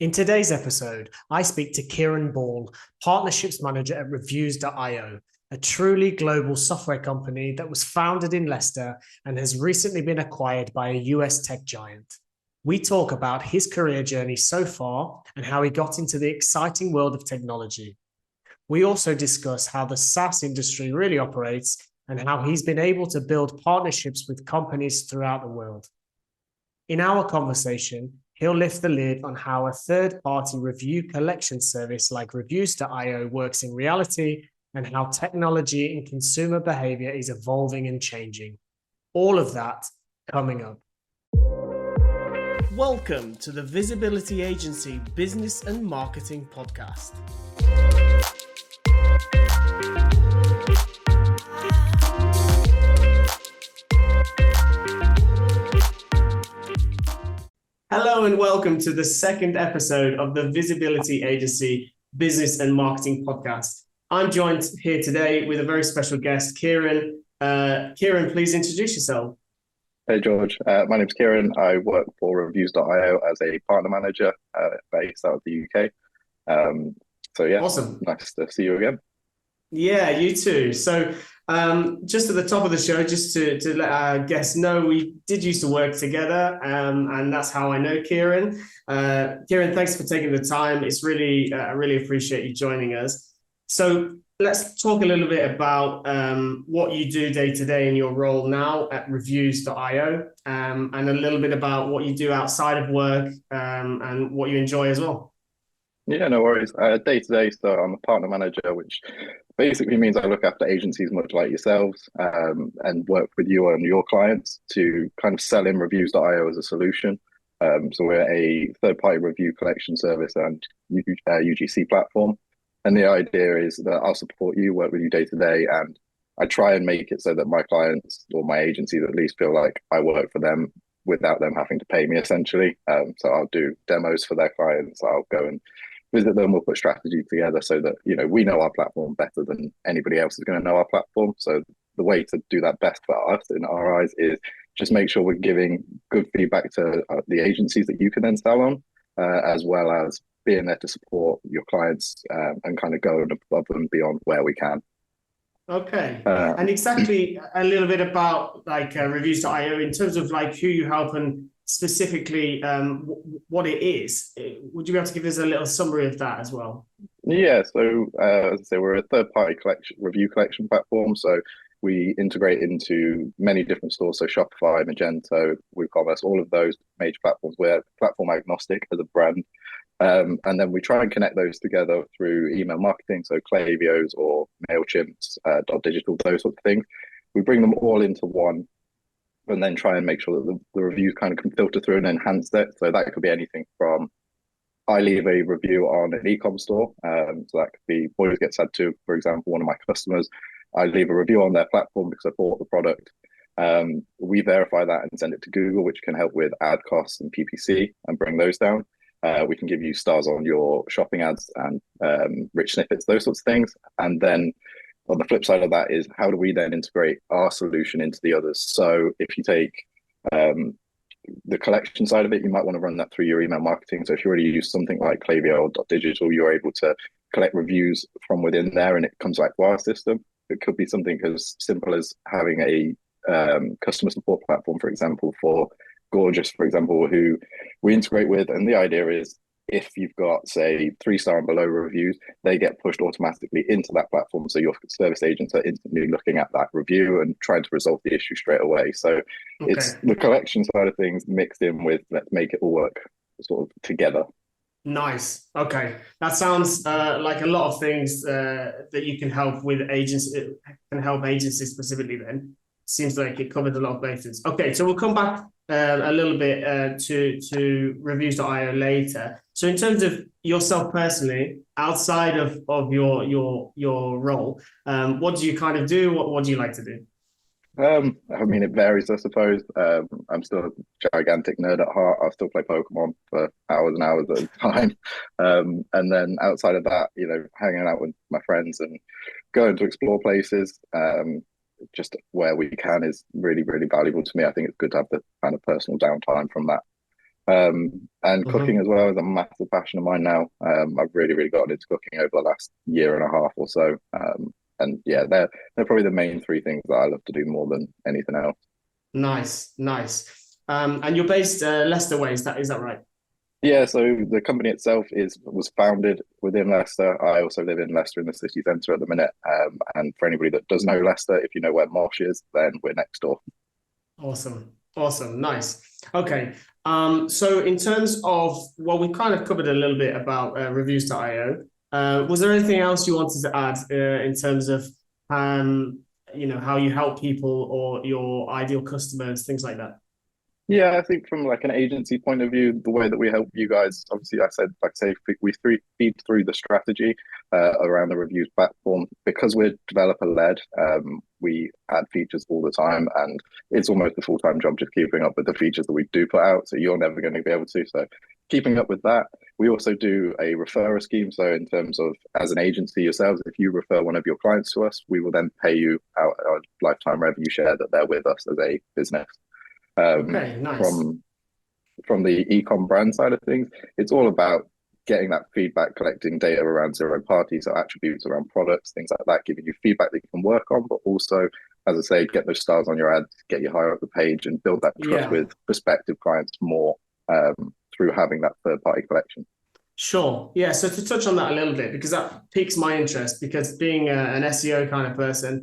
In today's episode, I speak to Kieran Ball, Partnerships Manager at Reviewsio, a truly global software company that was founded in Leicester and has recently been acquired by a US tech giant. We talk about his career journey so far and how he got into the exciting world of technology. We also discuss how the SaaS industry really operates and how he's been able to build partnerships with companies throughout the world. In our conversation, he'll lift the lid on how a third-party review collection service like Reviewsio works in reality and how technology and consumer behavior is evolving and changing. All of that coming up. Welcome to the Visibility Agency Business and Marketing Podcast. Hello and welcome to the second episode of the Visibility Agency Business and Marketing Podcast. I'm joined here today with a very special guest, Kieran. Kieran, please introduce yourself. Hey, George. My name's Kieran. I work for Reviews.io as a partner manager based out of the UK. Awesome. Nice to see you again. Yeah, you too. So just at the top of the show, just to let our guests know, we did used to work together, and that's how I know Kieran. Kieran, thanks for taking the time. It's really, I really appreciate you joining us. So let's talk a little bit about what you do day to day in your role now at Reviews.io, and a little bit about what you do outside of work and what you enjoy as well. Yeah, no worries. Day to day, so I'm a partner manager, which basically means I look after agencies much like yourselves and work with you and your clients to kind of sell in Reviews.io as a solution. So we're a third-party review collection service and UGC platform. And the idea is that I'll support you, work with you day to day, and I try and make it so that my clients or my agencies at least feel like I work for them without them having to pay me, essentially. So I'll do demos for their clients. I'll go and visit them. We'll put strategy together so that, you know, we know our platform better than anybody else is going to know our platform. So the way to do that best for us in our eyes is just make sure we're giving good feedback to the agencies that you can then sell on, as well as being there to support your clients and kind of go above and beyond where we can. Okay. And exactly a little bit about like Reviews.io in terms of like who you help and specifically what it is. Would you be able to give us a little summary of that as well? Yeah, so as I say, we're a third-party review collection platform. So we integrate into many different stores, so Shopify, Magento, WooCommerce, all of those major platforms. We're platform agnostic as a brand. And then we try and connect those together through email marketing, so Klaviyo's or MailChimp's, .digital, those sorts of things. We bring them all into one and then try and make sure that the reviews kind of can filter through and enhance it. So that could be anything from I leave a review on an e-com store. So that could be Boys Get Sad Too, for example, one of my customers. I leave a review on their platform because I bought the product. We verify that and send it to Google, which can help with ad costs and PPC and bring those down. We can give you stars on your shopping ads and rich snippets, those sorts of things. And then on the flip side of that is how do we then integrate our solution into the others? So if you take the collection side of it, you might want to run that through your email marketing. So if you already use something like Klaviyo or .digital, you're able to collect reviews from within there and it comes back to our system. It could be something as simple as having a customer support platform, for example, for Gorgeous, for example, who we integrate with. And the idea is if you've got, say, 3-star and below reviews, they get pushed automatically into that platform. So your service agents are instantly looking at that review and trying to resolve the issue straight away. So It's the collection side of things mixed in with let's make it all work sort of together. Nice. Okay. That sounds like a lot of things that you can help with agents, can help agencies specifically then. Seems like it covered a lot of bases. Okay, so we'll come back a little bit to Reviews.io later. So in terms of yourself personally, outside of your role, what do you kind of do? What do you like to do? I mean, it varies, I suppose. I'm still a gigantic nerd at heart. I still play Pokemon for hours and hours at a time. And then outside of that, you know, hanging out with my friends and going to explore places, just where we can is really, really valuable to me. I think it's good to have the kind of personal downtime from that. And cooking Mhm. as well is a massive passion of mine now. I've really gotten into cooking over the last year and a half or so. And yeah, they're probably the main three things that I love to do more than anything else. Nice, nice. And you're based Leicester way, is that right? Yeah, so the company itself was founded within Leicester. I also live in Leicester in the city centre at the minute. And for anybody that does know Leicester, if you know where Mosh is, then we're next door. Awesome. Awesome. Nice. Okay. So in terms of, well, we kind of covered a little bit about Reviews.io. Was there anything else you wanted to add in terms of, how you help people or your ideal customers, things like that? Yeah, I think from like an agency point of view, the way that we help you guys, obviously, like I say, feed through the strategy around the reviews platform because we're developer led. We add features all the time, and it's almost a full time job just keeping up with the features that we do put out. So you're never going to be able to. So keeping up with that, we also do a referrer scheme. So in terms of as an agency yourselves, if you refer one of your clients to us, we will then pay you our lifetime revenue share that they're with us as a business. Um, Okay, nice. from the ecom brand side of things, it's all about getting that feedback, collecting data around zero party, so attributes around products, things like that, giving you feedback that you can work on, but also, as I say, get those stars on your ads, get you higher up the page, and build that trust Yeah. with prospective clients more through having that third party collection. Sure. Yeah. So to touch on that a little bit, because that piques my interest, because being an SEO kind of person,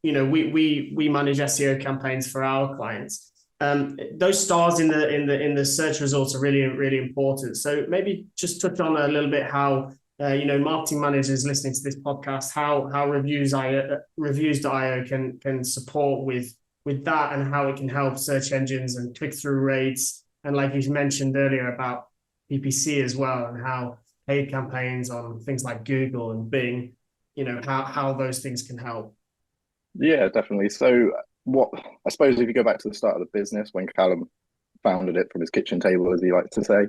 we manage SEO campaigns for our clients. Those stars in the search results are really important. So maybe just touch on a little bit how marketing managers listening to this podcast, how reviews.io can support with that and how it can help search engines and click through rates. And like you mentioned earlier about PPC as well, and how paid campaigns on things like Google and Bing, how those things can help. Yeah, definitely. So, what I suppose if you go back to the start of the business when Callum founded it from his kitchen table, as he likes to say,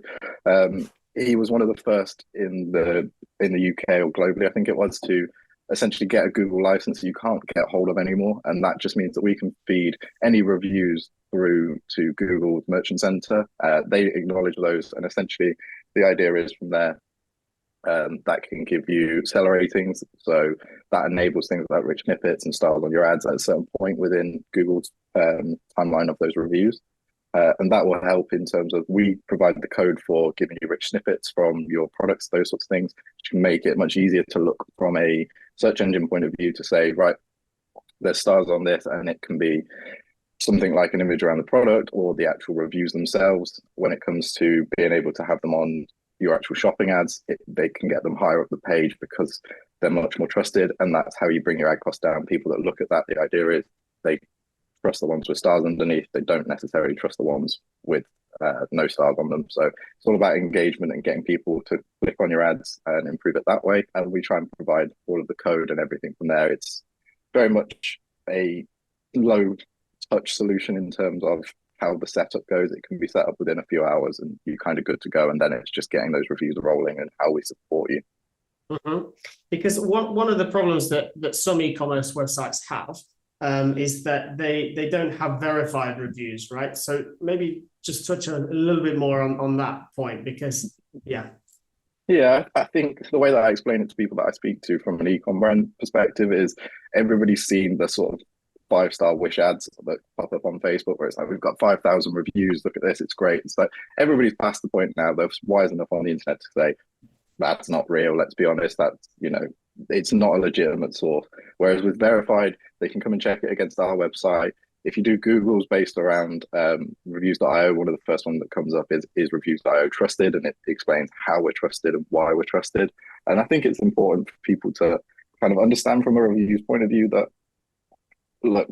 he was one of the first in the UK or globally, I think it was, to essentially get a Google license you can't get hold of anymore, and that just means that we can feed any reviews through to Google's Merchant Center. They acknowledge those, and essentially the idea is from there that can give you seller ratings. So that enables things like rich snippets and stars on your ads at a certain point within Google's timeline of those reviews. And that will help in terms of we provide the code for giving you rich snippets from your products, those sorts of things, which can make it much easier to look from a search engine point of view to say, right, there's stars on this, and it can be something like an image around the product or the actual reviews themselves. When it comes to being able to have them on your actual shopping ads, they can get them higher up the page because they're much more trusted, and that's how you bring your ad cost down. People that look at that, the idea is they trust the ones with stars underneath. They don't necessarily trust the ones with no stars on them. So it's all about engagement and getting people to click on your ads and improve it that way. And we try and provide all of the code and everything from there. It's very much a low touch solution in terms of how the setup goes. It can be set up within a few hours and you're kind of good to go. And then it's just getting those reviews rolling and how we support you. Mhm. Because one of the problems that some e-commerce websites have is that they don't have verified reviews, right? So maybe just touch a little bit more on that point, because yeah. Yeah, I think the way that I explain it to people that I speak to from an e-com brand perspective is everybody's seen the sort of five-star wish ads that pop up on Facebook where it's like, we've got 5,000 reviews, look at this, it's great. It's like everybody's past the point now, they're wise enough on the internet to say, that's not real, let's be honest, that's, it's not a legitimate source. Whereas with verified, they can come and check it against our website. If you do Google's based around reviews.io, one of the first ones that comes up is reviews.io trusted, and it explains how we're trusted and why we're trusted. And I think it's important for people to kind of understand from a reviews point of view that, look,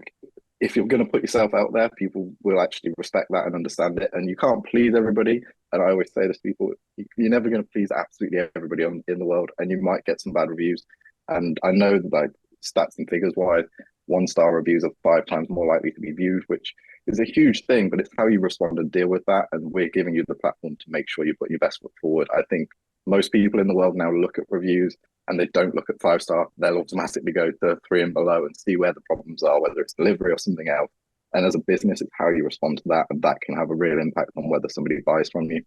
if you're going to put yourself out there, people will actually respect that and understand it. And you can't please everybody. And I always say this to people, you're never going to please absolutely everybody in the world, and you might get some bad reviews. And I know that, like, stats and figures wise, 1-star reviews are 5 times more likely to be viewed, which is a huge thing, but it's how you respond and deal with that. And we're giving you the platform to make sure you put your best foot forward. I think most people in the world now look at reviews and they don't look at 5-star. They'll automatically go to 3 and below and see where the problems are, whether it's delivery or something else. And as a business, it's how you respond to that, and that can have a real impact on whether somebody buys from you.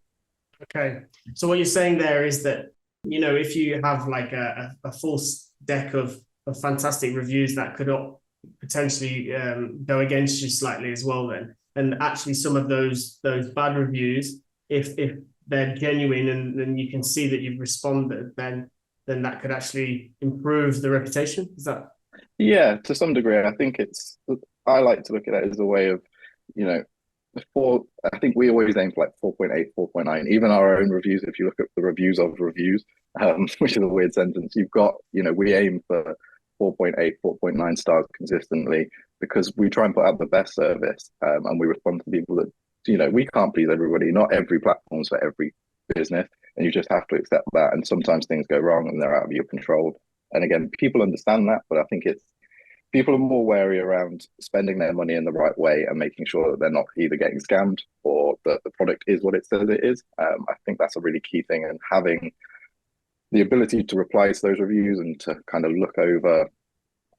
Okay. So what you're saying there is that, if you have like a full deck of fantastic reviews that could potentially go against you slightly as well then. And actually some of those bad reviews, if they're genuine and you can see that you've responded, then that could actually improve the reputation. Is that? Yeah, to some degree. I like to look at it as a way of, you know, I think we always aim for like 4.8, 4.9. Even our own reviews, if you look at the reviews of reviews, which is a weird sentence, you've got, we aim for 4.8, 4.9 stars consistently because we try and put out the best service, and we respond to people that, we can't please everybody. Not every platform's for every business, and you just have to accept that. And sometimes things go wrong and they're out of your control. And again, people understand that, but I think people are more wary around spending their money in the right way and making sure that they're not either getting scammed or that the product is what it says it is. I think that's a really key thing, and having the ability to reply to those reviews and to kind of look over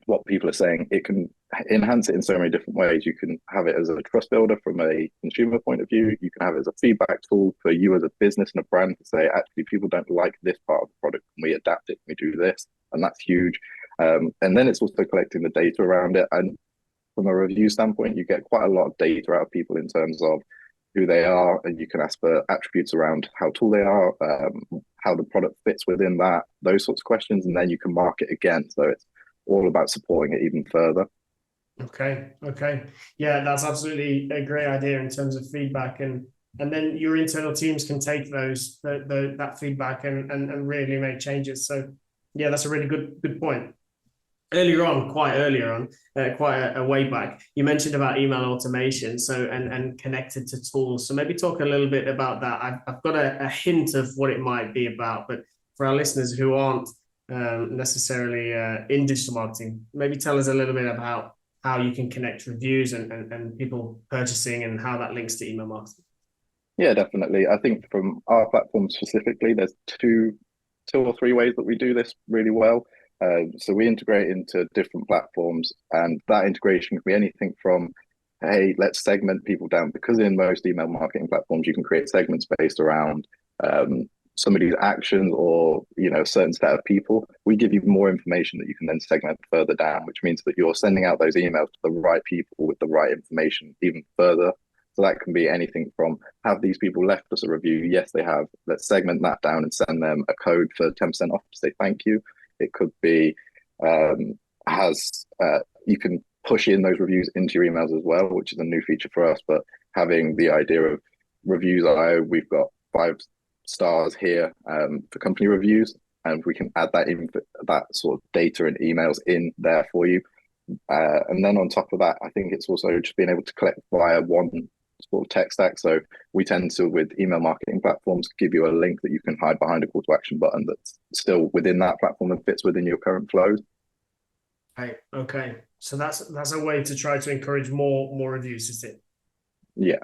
what people are saying, it can enhance it in so many different ways. You can have it as a trust builder from a consumer point of view. You can have it as a feedback tool for you as a business and a brand to say, actually, people don't like this part of the product. Can we adapt it? Can we do this? And that's huge. And then it's also collecting the data around it. And from a review standpoint, you get quite a lot of data out of people in terms of who they are, and you can ask for attributes around how tall they are, how the product fits within that, those sorts of questions, and then you can mark it again. So it's all about supporting it even further. Okay. Yeah, that's absolutely a great idea in terms of feedback, and then your internal teams can take that feedback and really make changes. So yeah, that's a really good point. Quite earlier on, quite a way back, you mentioned about email automation, so and connected to tools. So maybe talk a little bit about that. I've got a hint of what it might be about, but for our listeners who aren't necessarily in digital marketing, maybe tell us a little bit about how you can connect reviews and people purchasing and how that links to email marketing. Yeah, definitely. I think from our platform specifically, there's two or three ways that we do this really well. So we integrate into different platforms, and that integration can be anything from, hey, let's segment people down, because in most email marketing platforms, you can create segments based around somebody's actions or, a certain set of people. We give you more information that you can then segment further down, which means that you're sending out those emails to the right people with the right information even further. So that can be anything from, have these people left us a review? Yes, they have. Let's segment that down and send them a code for 10% off to say thank you. It could be you can push in those reviews into your emails as well, which is a new feature for us. But having the idea of Reviewsio, we've got 5 stars here for company reviews, and we can add that sort of data and emails in there for you. And then on top of that, I think it's also just being able to collect via one sort of tech stack. So we tend to, with email marketing platforms, give you a link that you can hide behind a call to action button that's still within that platform and fits within your current flows. Okay. So that's a way to try to encourage more reviews, is it? Yeah.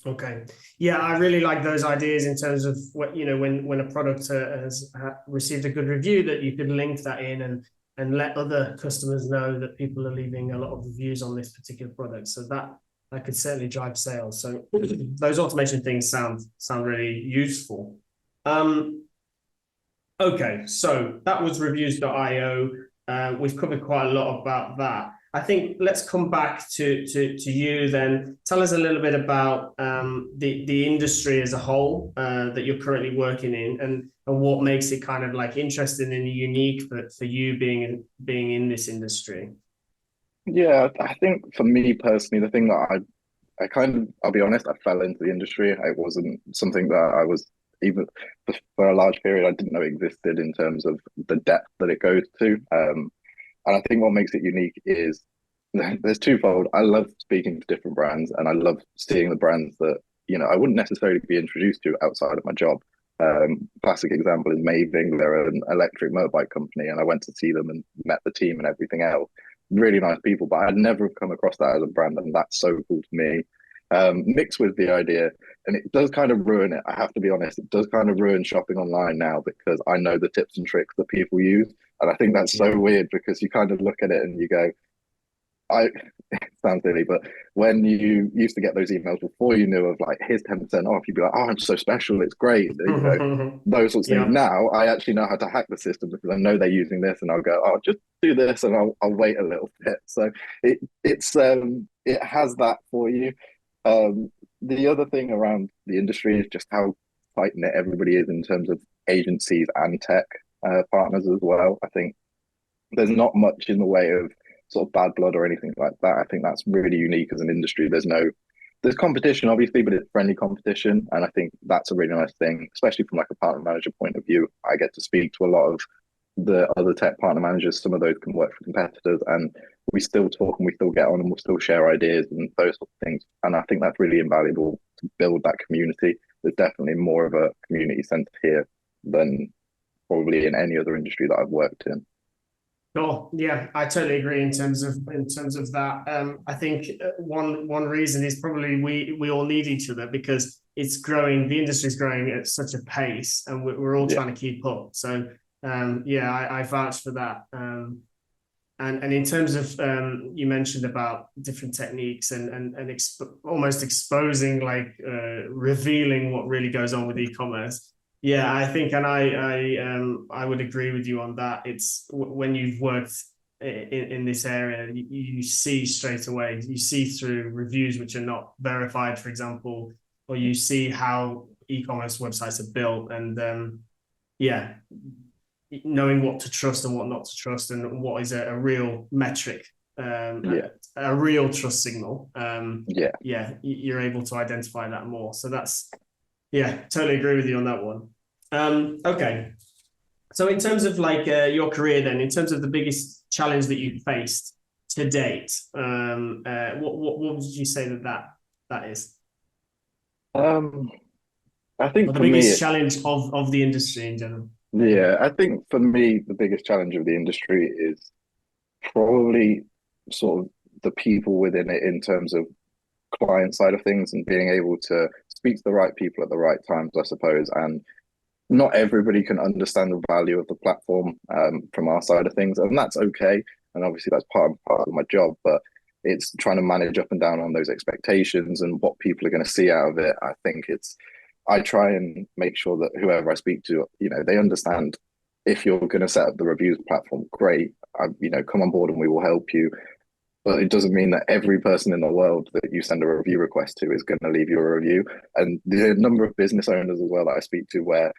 Okay. Yeah, I really like those ideas in terms of what, when a product has received a good review, that you could link that in and let other customers know that people are leaving a lot of reviews on this particular product. So that could certainly drive sales. So those automation things sound really useful. Okay, so that was reviews.io. We've covered quite a lot about that. I think let's come back to you then. Tell us a little bit about the industry as a whole that you're currently working in, and what makes it kind of like interesting and unique for you being in this industry. Yeah, I think for me personally, the thing that I'll be honest, I fell into the industry. It wasn't something that I was, even for a large period, I didn't know existed in terms of the depth that it goes to. And I think what makes it unique is there's twofold. I love speaking to different brands, and I love seeing the brands that, I wouldn't necessarily be introduced to outside of my job. Classic example is Maving. They're an electric motorbike company, and I went to see them and met the team and everything else. Really nice people, but I'd never have come across that as a brand, and that's so cool to me. Mixed with the idea, and it does kind of ruin it, I have to be honest, it does kind of ruin shopping online now, because I know the tips and tricks that people use, and I think that's so weird, because you kind of look at it and you go, I it sounds silly, but when you used to get those emails before you knew of like here's 10% off, you'd be like, oh, I'm so special, it's great, those sorts of things. Yeah. Now I actually know how to hack the system because I know they're using this, and I'll go, oh, just do this, and I'll wait a little bit. So it has that for you. The other thing around the industry is just how tight knit everybody is in terms of agencies and tech partners as well. I think there's not much in the way of sort of bad blood or anything like that. I think that's really unique as an industry. There's competition obviously, but it's friendly competition, and I think that's a really nice thing, especially from like a partner manager point of view. I get to speak to a lot of the other tech partner managers. Some of those can work for competitors, and we still talk and we still get on and we'll still share ideas and those sort of things. And I think that's really invaluable to build that community. There's definitely more of a community center here than probably in any other industry that I've worked in. Sure. Yeah, I totally agree in terms of that. I think one reason is probably we all need each other because it's growing. The industry is growing at such a pace, and we're all trying to keep up. So yeah, I vouch for that. And in terms of you mentioned about different techniques and almost exposing, like revealing what really goes on with e-commerce. Yeah, I think, and I would agree with you on that. It's when you've worked in this area, you see straight away. You see through reviews which are not verified, for example, or you see how e-commerce websites are built, and yeah, knowing what to trust and what not to trust, and what is a real metric, a real trust signal. Yeah, you're able to identify that more. So that's. Yeah, totally agree with you on that one. Okay. So in terms of like your career then, in terms of the biggest challenge that you faced to date, what would you say that is? I think Or the for me, biggest challenge of the industry in general? yeah, I think for me, the biggest challenge of the industry is probably sort of the people within it in terms of client side of things and being able to speak to the right people at the right times, I suppose. And not everybody can understand the value of the platform from our side of things, and that's okay. And obviously, that's part of my job, but it's trying to manage up and down on those expectations and what people are going to see out of it. I try and make sure that whoever I speak to, they understand if you're going to set up the reviews platform, great, come on board and we will help you. But it doesn't mean that every person in the world that you send a review request to is going to leave you a review. And the number of business owners as well that I speak to where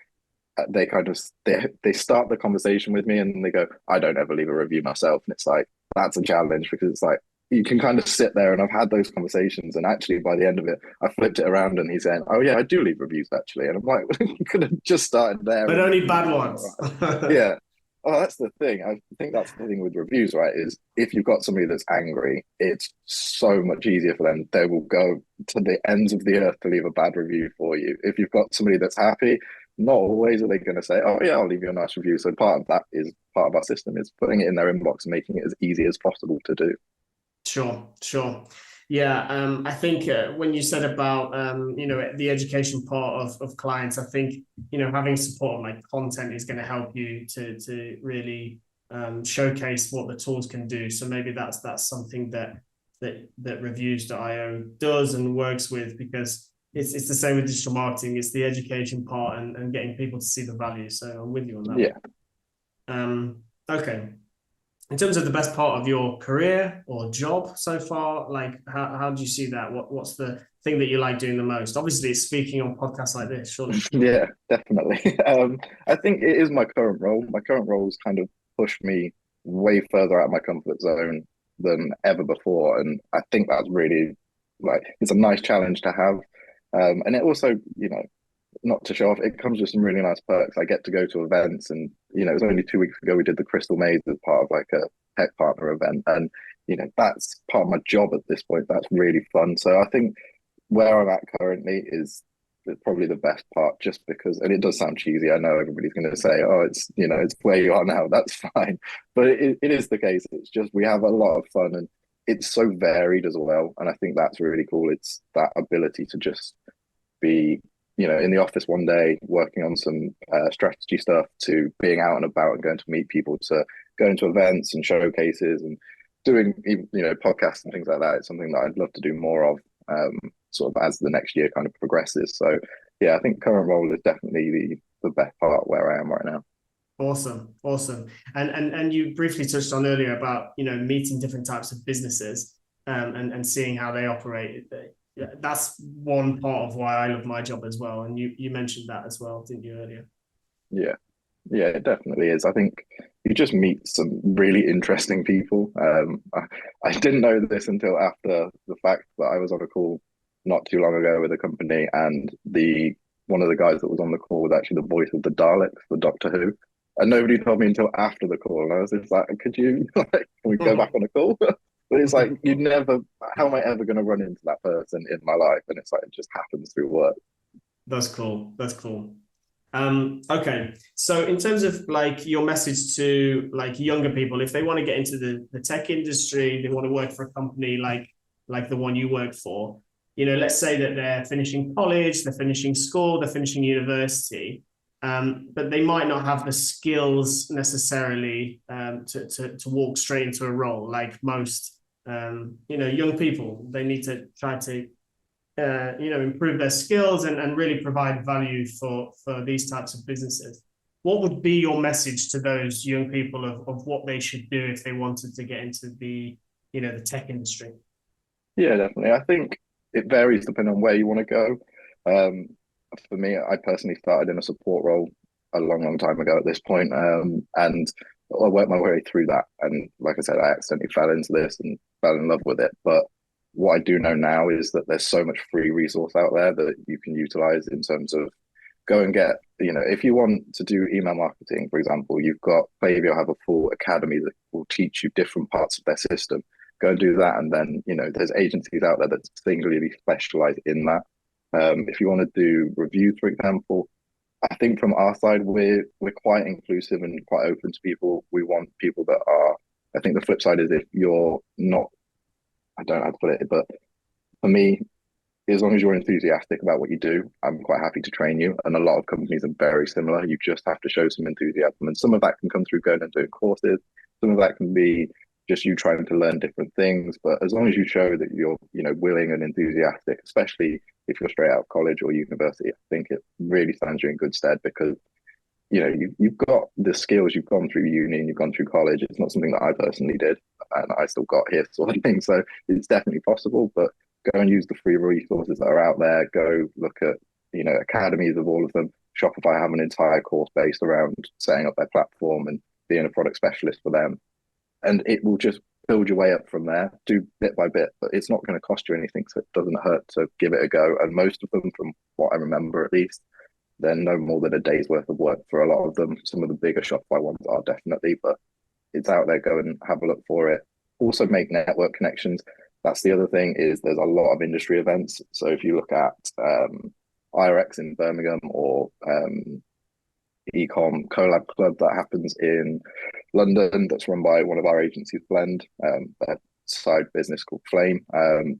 they kind of they start the conversation with me and they go, I don't ever leave a review myself. And it's like, that's a challenge because it's like, you can kind of sit there, and I've had those conversations, and actually by the end of it, I flipped it around and he's saying, oh yeah, I do leave reviews actually. And I'm like, you could have just started there. But only bad ones. Yeah. Oh, that's the thing. I think that's the thing with reviews, right? Is if you've got somebody that's angry, it's so much easier for them. They will go to the ends of the earth to leave a bad review for you. If you've got somebody that's happy, not always are they going to say, oh yeah, I'll leave you a nice review. So part of that is part of our system is putting it in their inbox and making it as easy as possible to do. Sure. Yeah, I think when you said about the education part of clients, I think having support on like content is going to help you to really showcase what the tools can do. So maybe that's something that Reviewsio does and works with, because it's the same with digital marketing. It's the education part and getting people to see the value. So I'm with you on that. Yeah. Okay. In terms of the best part of your career or job so far, like how do you see that? What's the thing that you like doing the most? Obviously, it's speaking on podcasts like this, surely. Yeah, definitely. I think it is my current role. My current role has kind of pushed me way further out of my comfort zone than ever before, and I think that's really it's a nice challenge to have. And it also, not to show off, it comes with some really nice perks. I get to go to events, and it was only 2 weeks ago we did the Crystal Maze as part of like a tech partner event, and that's part of my job at this point. That's really fun. So I think where I'm at currently is probably the best part, just because, and it does sound cheesy, I know everybody's going to say, oh, it's it's where you are now, that's fine, but it is the case. It's just we have a lot of fun, and it's so varied as well, and I think that's really cool. It's that ability to just be in the office one day working on some strategy stuff, to being out and about and going to meet people, to going to events and showcases, and doing podcasts and things like that. It's something that I'd love to do more of, sort of as the next year kind of progresses. So yeah, I think current role is definitely the best part where I am right now. Awesome, awesome. And you briefly touched on earlier about meeting different types of businesses, and seeing how they operate. Yeah, that's one part of why I love my job as well. And you mentioned that as well, didn't you, earlier? Yeah. Yeah, it definitely is. I think you just meet some really interesting people. I didn't know this until after the fact that I was on a call not too long ago with a company, and the one of the guys that was on the call was actually the voice of the Daleks for Doctor Who, and nobody told me until after the call. And I was just like, "Could you like, can we go back on a call?" But it's like you'd never. How am I ever going to run into that person in my life? And it's like it just happens through work. That's cool. That's cool. Okay. So in terms of like your message to like younger people, if they want to get into the tech industry, they want to work for a company like the one you work for, let's say that they're finishing college, they're finishing school, they're finishing university, but they might not have the skills necessarily to walk straight into a role like most young people. They need to try to improve their skills and really provide value for these types of businesses. What would be your message to those young people of what they should do if they wanted to get into the tech industry? Yeah, definitely. I think it varies depending on where you want to go. Um, for me, I personally started in a support role a long, long time ago at this point, and I worked my way through that. And like I said, I accidentally fell into this and fell in love with it. But what I do know now is that there's so much free resource out there that you can utilize in terms of go and get, if you want to do email marketing, for example, you've got Klaviyo have a full academy that will teach you different parts of their system. Go and do that. And then, there's agencies out there that singularly specialize in that. If you want to do reviews, for example, I think from our side, we're quite inclusive and quite open to people. We want people that are, I think the flip side is if you're not, I don't know how to put it, but for me, as long as you're enthusiastic about what you do, I'm quite happy to train you. And a lot of companies are very similar. You just have to show some enthusiasm. And some of that can come through going and doing courses. Some of that can be just you trying to learn different things. But as long as you show that you're, willing and enthusiastic, especially if you're straight out of college or university, I think it really stands you in good stead because, you've got the skills, you've gone through uni and you've gone through college. It's not something that I personally did and I still got here sort of thing. So it's definitely possible, but go and use the free resources that are out there. Go look at, academies of all of them. Shopify have an entire course based around setting up their platform and being a product specialist for them. And it will just build your way up from there, do bit by bit, but it's not going to cost you anything. So it doesn't hurt to give it a go. And most of them, from what I remember at least, they're no more than a day's worth of work for a lot of them. Some of the bigger Shopify ones are definitely, but it's out there. Go and have a look for it. Also make network connections. That's the other thing is there's a lot of industry events. So if you look at IRX in Birmingham or Ecom Collab Club that happens in London, that's run by one of our agencies, Blend, a side business called Flame.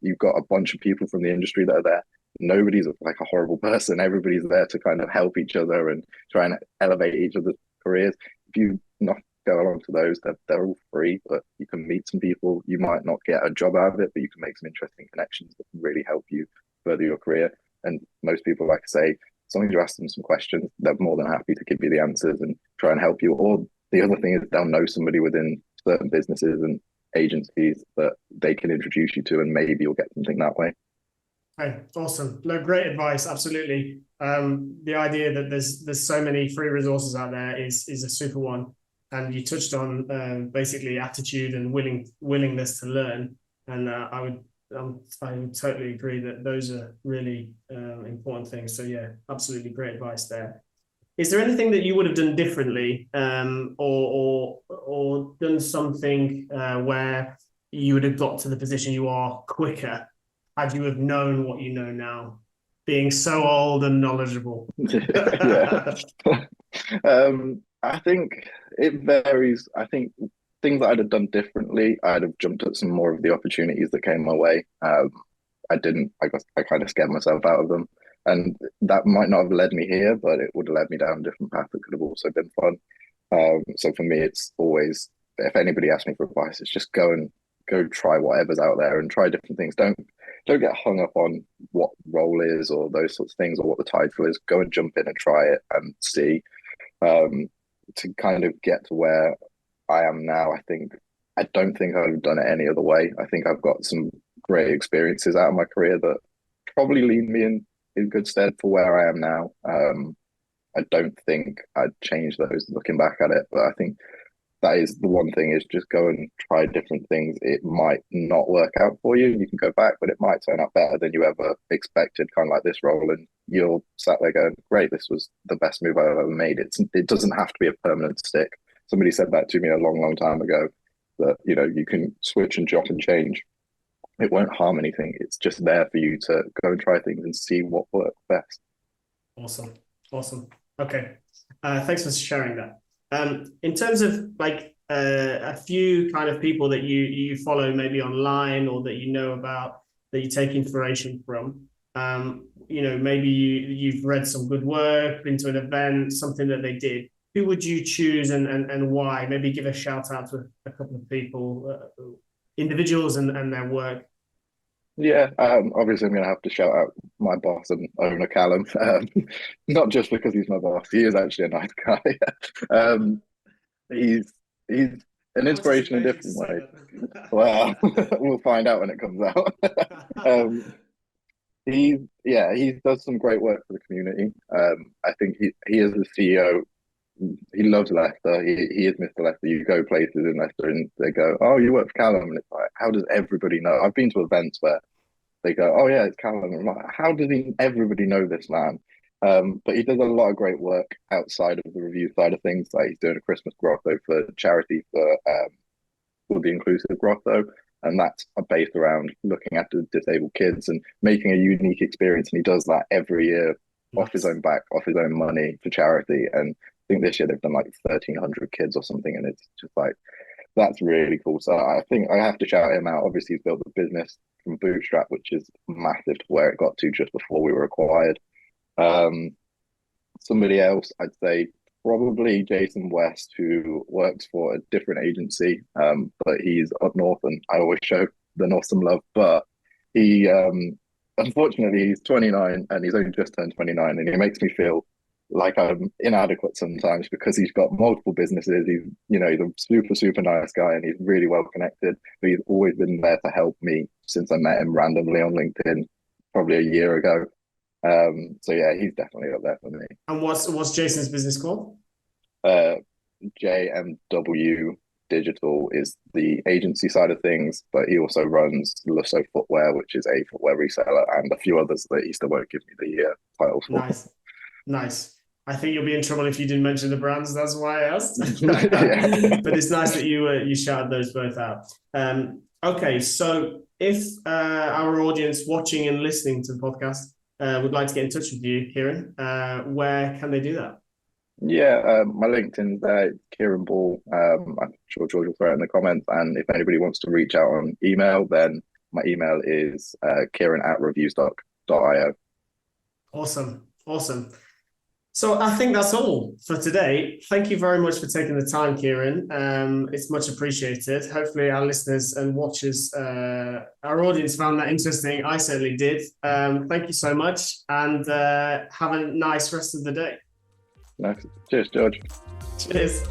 You've got a bunch of people from the industry that are there. Nobody's like a horrible person. Everybody's there to kind of help each other and try and elevate each other's careers. If you not go along to those, they're all free, but you can meet some people. You might not get a job out of it, but you can make some interesting connections that can really help you further your career. And most people, like I say, as long as you ask them some questions, they're more than happy to give you the answers and try and help you. Or the other thing is they'll know somebody within certain businesses and agencies that they can introduce you to, and maybe you'll get something that way. Hey, awesome. No, great advice. Absolutely. The idea that there's so many free resources out there is a super one. And you touched on basically attitude and willingness to learn. And I would totally agree that those are really important things. So yeah, absolutely great advice there. Is there anything that you would have done differently, or done something where you would have got to the position you are quicker had you have known what you know now, being so old and knowledgeable? Yeah. I think it varies. I think things that I'd have done differently, I'd have jumped at some more of the opportunities that came my way. I didn't. I guess I kind of scared myself out of them, and that might not have led me here, but it would have led me down a different path that could have also been fun. So for me, it's always, if anybody asks me for advice, it's just go and go try whatever's out there and try different things. Don't get hung up on what role is or those sorts of things or what the title is. Go and jump in and try it and see. To kind of get to where I am now, I don't think I'd have done it any other way. I think I've got some great experiences out of my career that probably leave me in good stead for where I am now. I don't think I'd change those looking back at it, but I think that is the one thing, is just go and try different things. It might not work out for you. You can go back, but it might turn out better than you ever expected, kind of like this role. And you're sat there going, great, this was the best move I've ever made. It doesn't have to be a permanent stick. Somebody said that to me a long, long time ago, that, you can switch and chop and change. It won't harm anything. It's just there for you to go and try things and see what works best. Awesome. Okay. Thanks for sharing that. In terms of a few kind of people that you follow maybe online or that you know about, that you take inspiration from, maybe you've read some good work, been to an event, something that they did. Who would you choose and why? Maybe give a shout out to a couple of people, individuals and their work. Yeah, obviously I'm going to have to shout out my boss and owner, Callum. Not just because he's my boss, he is actually a nice guy. He's an inspiration in different ways. Well, we'll find out when it comes out. He does some great work for the community. I think he is the CEO. He loves Leicester. He is Mr. Leicester. You go places in Leicester and they go, "Oh, you work for Callum," and it's like, how does everybody know? I've been to events where they go, "Oh yeah, it's Callum." And I'm like, how does everybody know this man? But he does a lot of great work outside of the review side of things. Like, he's doing a Christmas grotto for charity for the Inclusive Grotto, and that's based around looking after disabled kids and making a unique experience. And he does that every year off his own back, off his own money, for charity. And I think this year they've done like 1,300 kids or something, and it's just like, that's really cool. So I think I have to shout him out. Obviously, he's built a business from bootstrap, which is massive to where it got to just before we were acquired. Somebody else, I'd say probably Jason West, who works for a different agency, but he's up north, and I always show the north some love. But he, unfortunately, he's 29 and he's only just turned 29, and he makes me feel like I'm inadequate sometimes because he's got multiple businesses. He's a super, super nice guy, and he's really well connected. But he's always been there to help me since I met him randomly on LinkedIn probably a year ago. So yeah, he's definitely up there for me. And what's Jason's business called? JMW Digital is the agency side of things, but he also runs Lusso Footwear, which is a footwear reseller, and a few others that he still won't give me the titles for. Nice. I think you'll be in trouble if you didn't mention the brands. That's why I asked. But it's nice that you shouted those both out. Okay, so if our audience watching and listening to the podcast would like to get in touch with you, Kieran, where can they do that? Yeah, my LinkedIn's there, Kieran Ball. I'm sure George will throw it in the comments. And if anybody wants to reach out on email, then my email is kieran@reviewsio. Awesome. So I think that's all for today. Thank you very much for taking the time, Kieran. It's much appreciated. Hopefully our listeners and watchers, our audience found that interesting. I certainly did. Thank you so much, and have a nice rest of the day. Nice. Cheers, George. Cheers.